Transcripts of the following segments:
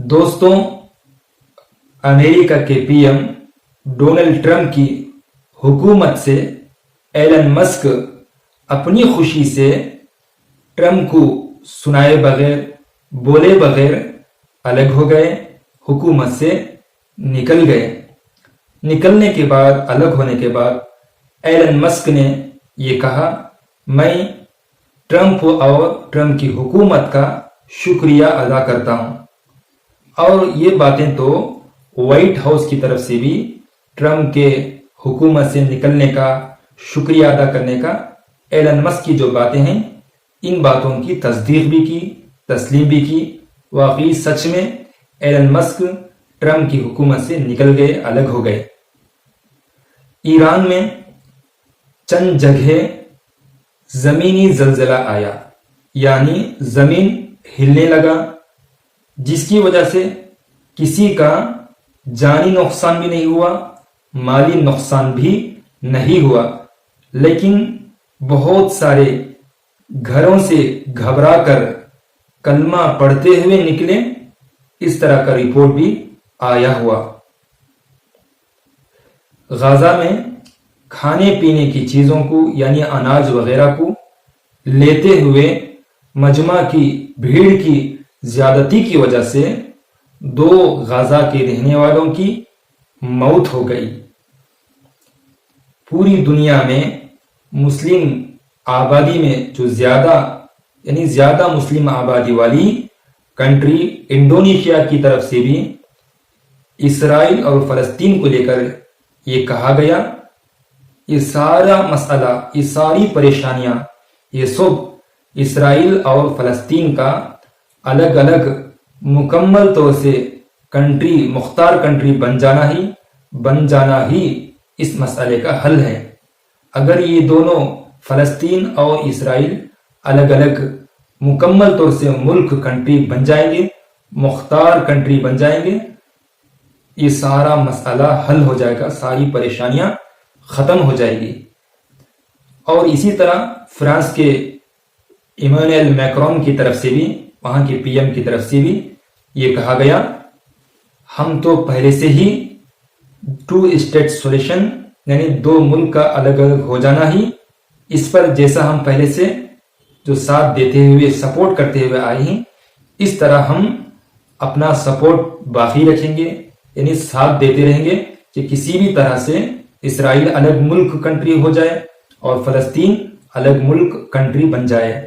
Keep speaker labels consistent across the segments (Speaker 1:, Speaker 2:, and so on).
Speaker 1: दोस्तों, अमेरिका के PM Donald Trump की हुकूमत से एलन मस्क अपनी खुशी से ट्रंप को सुनाए बगैर, बोले बगैर अलग हो गए, हुकूमत से निकल गए। निकलने के बाद, अलग होने के बाद एलन मस्क ने ये कहा, मैं ट्रंप और ट्रंप की हुकूमत का शुक्रिया अदा करता हूं। और ये बातें तो व्हाइट हाउस की तरफ से भी ट्रंप के हुकूमत से निकलने का, शुक्रिया अदा करने का, एलन मस्क की जो बातें हैं, इन बातों की तस्दीक भी की, तस्लीम भी की। वाकई सच में एलन मस्क ट्रंप की हुकूमत से निकल गए, अलग हो गए। ईरान में चंद जगह जमीनी जलजला आया, यानी जमीन हिलने लगा, जिसकी वजह से किसी का जानी नुकसान भी नहीं हुआ, माली नुकसान भी नहीं हुआ, लेकिन बहुत सारे घरों से घबराकर कलमा पढ़ते हुए निकले, इस तरह का रिपोर्ट भी आया हुआ। गाजा में खाने पीने की चीजों को, यानी अनाज वगैरह को लेते हुए मजमा की भीड़ की ज्यादती की वजह से 2 गाजा के रहने वालों की मौत हो गई। पूरी दुनिया में मुस्लिम आबादी में जो ज्यादा मुस्लिम आबादी वाली कंट्री इंडोनेशिया की तरफ से भी इसराइल और फलस्तीन को लेकर ये कहा गया, ये सारा मसला, ये सारी परेशानियां, ये सब इसराइल और फलस्तीन का अलग अलग मुकम्मल तौर से कंट्री, मुख्तार कंट्री बन जाना ही इस मसले का हल है। अगर ये दोनों फलस्तीन और इसराइल अलग अलग मुकम्मल तौर से मुल्क, कंट्री बन जाएंगे, मुख्तार कंट्री बन जाएंगे, ये सारा मसला हल हो जाएगा, सारी परेशानियां खत्म हो जाएगी। और इसी तरह फ्रांस के इमैनुअल मैक्रोन की तरफ से भी, वहां के पीएम की तरफ से भी ये कहा गया, हम तो पहले से ही 2 स्टेट सॉल्यूशन, यानी 2 मुल्क का अलग अलग हो जाना ही, इस पर जैसा हम पहले से जो साथ देते हुए, सपोर्ट करते हुए आए हैं, इस तरह हम अपना सपोर्ट बाकी रखेंगे, यानी साथ देते रहेंगे कि किसी भी तरह से इसराइल अलग मुल्क कंट्री हो जाए और फलस्तीन अलग मुल्क कंट्री बन जाए।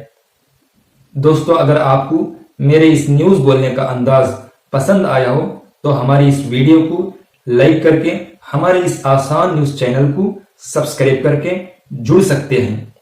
Speaker 1: दोस्तों, अगर आपको मेरे इस न्यूज बोलने का अंदाज पसंद आया हो तो हमारी इस वीडियो को लाइक करके हमारे इस आसान न्यूज चैनल को सब्सक्राइब करके जुड़ सकते हैं।